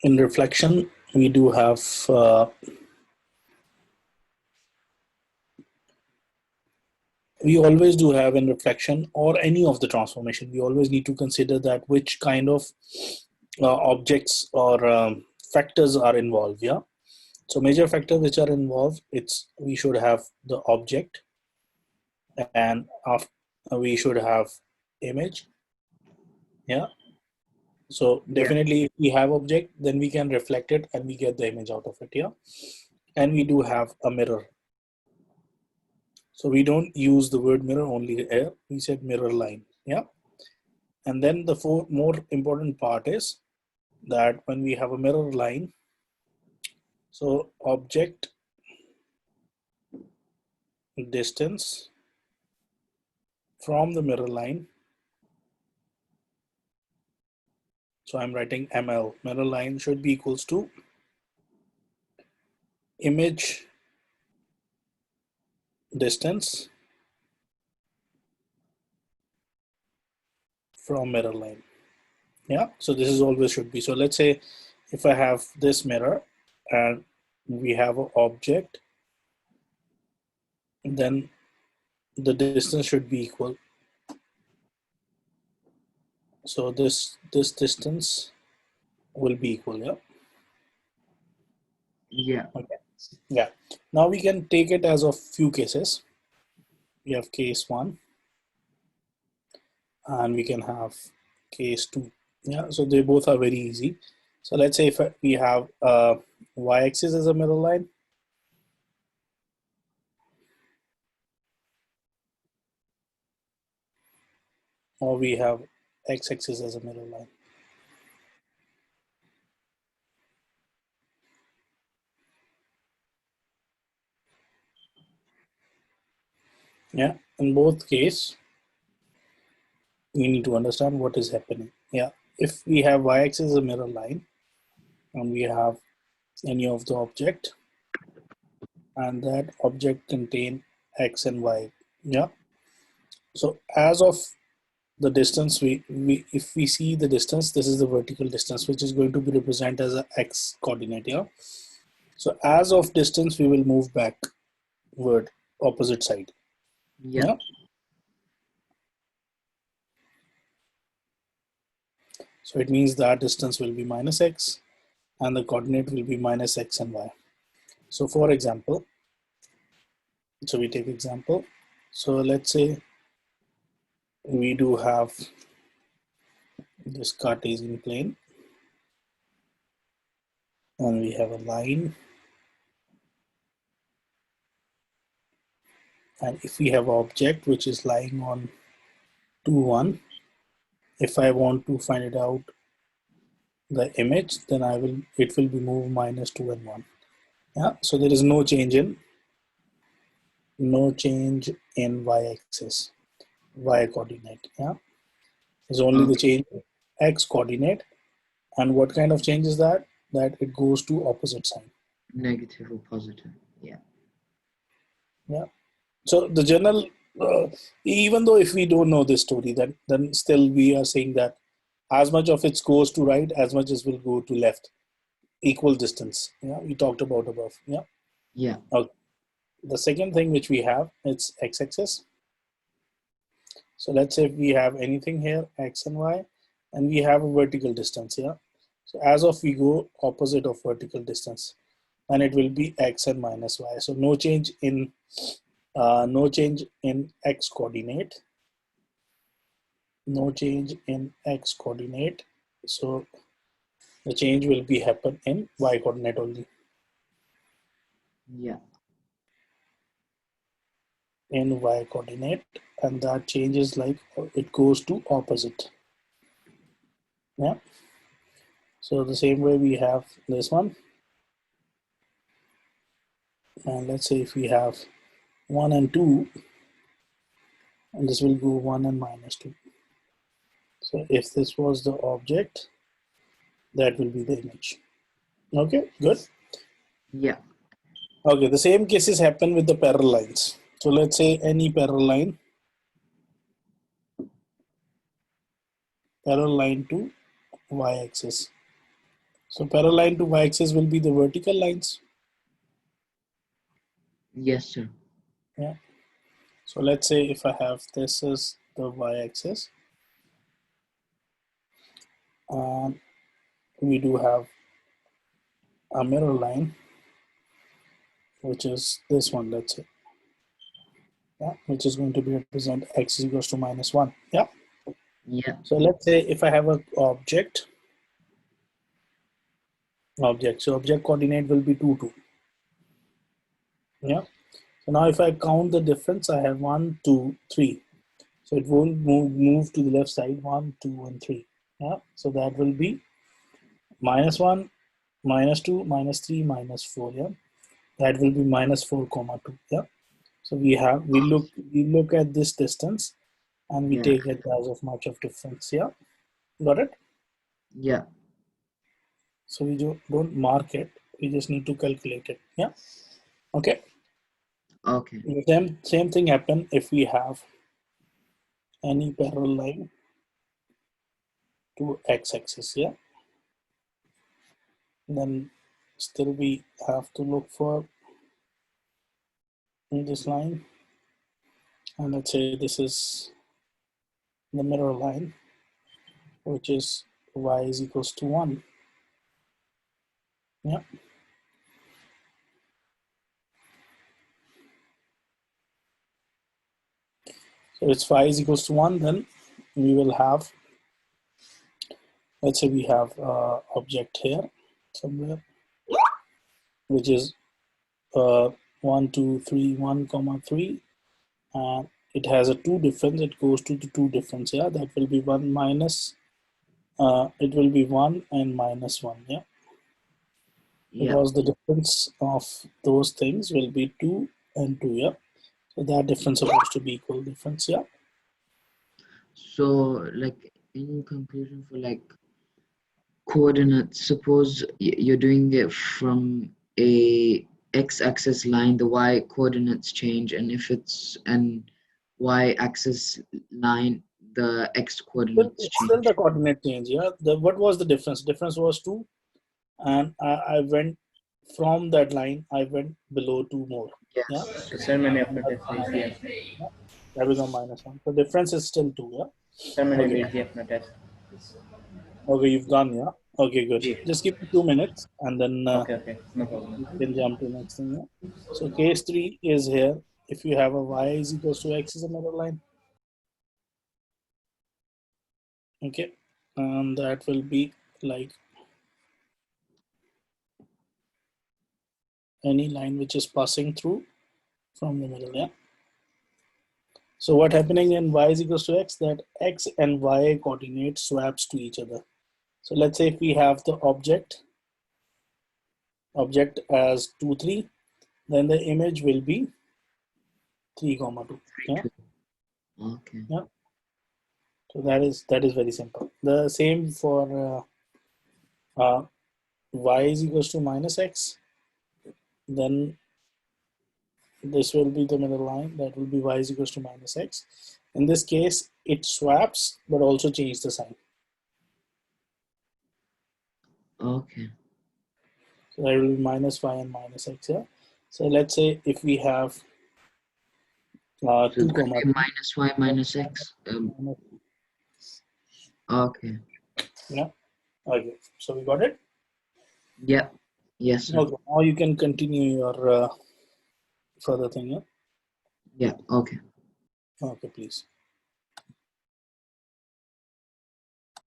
In reflection, we do have we always do have in reflection or any of the transformation, we always need to consider that which kind of objects or factors are involved. Yeah. So major factors which are involved, it's we should have the object, and after we should have image. Yeah. So Yeah. definitely if we have object, then we can reflect it and we get the image out of it. Yeah. And we do have a mirror. So we don't use the word mirror only here. We said mirror line. Yeah. And then the more important part is that when we have a mirror line, so object distance from the mirror line. So I'm writing ML, mirror line should be equals to image distance from mirror line. Yeah, so this is always should be. So let's say if I have this mirror and we have an object, then the distance should be equal. So this distance will be equal. Yeah. Yeah. Okay. Yeah. Now we can take it as of few cases. We have case 1 and we can have case 2. Yeah, so they both are very easy. So let's say if we have y-axis as a mirror line, or we have x-axis as a mirror line. Yeah, in both case, we need to understand what is happening. Yeah, if we have y-axis as a mirror line and we have any of the object and that object contain x and y. Yeah, so as of the distance, if we see the distance, this is the vertical distance which is going to be represented as a x coordinate. Yeah, so as of distance we will move backward opposite side. Yeah. Yeah, so it means that distance will be minus x and the coordinate will be minus x and y. So for example, so we take example, so let's say we do have this Cartesian plane and we have a line, and if we have an object which is lying on 2 1, if I want to find it out the image, then it will be moved minus 2 and 1. Yeah, so there is no change in y-axis, y coordinate. Yeah, is only the change in x coordinate. And what kind of change is that? That it goes to opposite sign. Negative or positive. Yeah. Yeah. So the general, even though if we don't know this story, then still we are saying that as much of it goes to right, as much as will go to left, equal distance. Yeah, we talked about above. Yeah. Yeah. Okay. The second thing which we have, it's x-axis. So let's say we have anything here, x and y, and we have a vertical distance. Yeah. So as of we go opposite of vertical distance, and it will be x and minus y. So no change in x coordinate. No change in x coordinate. So the change will be happen in y coordinate only. Yeah. In y coordinate, and that changes like it goes to opposite. Yeah. So the same way we have this one, and let's say if we have 1 and 2, and this will go 1 and minus 2. So if this was the object, that will be the image. Okay, good. Yeah. Okay, the same cases happen with the parallel lines. So let's say any parallel line to y-axis. So parallel to y-axis will be the vertical lines. Yes, sir. Yeah. So let's say if I have this is the y-axis, and we do have a mirror line, which is this one, let's say, yeah, which is going to be represent x is equals to -1. Yeah. Yeah. So let's say if I have a object, so object coordinate will be 2, 2. Yeah. So now if I count the difference, I have 1, 2, 3. So it will move to the left side, 1, 2, and 3. Yeah. So that will be -1, -2, -3, -4. Yeah. That will be -4, comma 2. Yeah. So we look at this distance and we Yeah. take it as of much of difference. Yeah. Got it? Yeah. So we don't mark it. We just need to calculate it. Yeah. Okay. Okay. The same thing happen if we have any parallel line to x-axis. Yeah. Then still we have to look for this line, and let's say this is the mirror line, which is y is equals to 1. Yeah. So it's y is equals to 1, then we will have, let's say we have object here somewhere, which is 1, 2, 3, 1, comma 3, and it has a 2 difference. It goes to the 2 difference. Yeah, that will be 1 minus, it will be 1 and -1. Yeah, Yeah. because the difference of those things will be 2 and 2. Yeah, so that difference is supposed to be equal difference. Yeah. So, like, in conclusion, for like coordinates, suppose you're doing it from a x-axis line, the y coordinates change, and if it's an y-axis line, the x coordinates It's still change. the coordinate change. Yeah. What was the difference? Difference was 2, and I went from that line. I went below 2 more. Yeah. Yes. So send me And after that test, become please. -1. Yeah. That become -1. The difference is still 2. Yeah. Send me Okay. भेज अपना test. Okay, you've done. Yeah. Okay, good. Ji. Just give me 2 minutes, and then Okay, no problem. we can jump to the next thing. Yeah. So case 3 is here. If you have a y is equals to x is another line. Okay. And that will be like any line which is passing through from the middle. Yeah. So what happening in y is equals to x, that x and y coordinate swaps to each other. So let's say if we have the object as 2, 3, then the image will be 3, comma 2. 3, Yeah. 2. Okay. Yeah. So that is very simple. The same for y is equals to -x. Then this will be the middle line. That will be y is equals to -x. In this case, it swaps, but also change the sign. Okay. So that will be -y and -x. Yeah. So let's say if we have So 2, it's going comma to be 3. -y minus x. Okay. Yeah. Okay. So we got it. Yeah. Yes, sir. Okay. Now you can continue your further thing. Yeah. Yeah. Okay. Okay, please.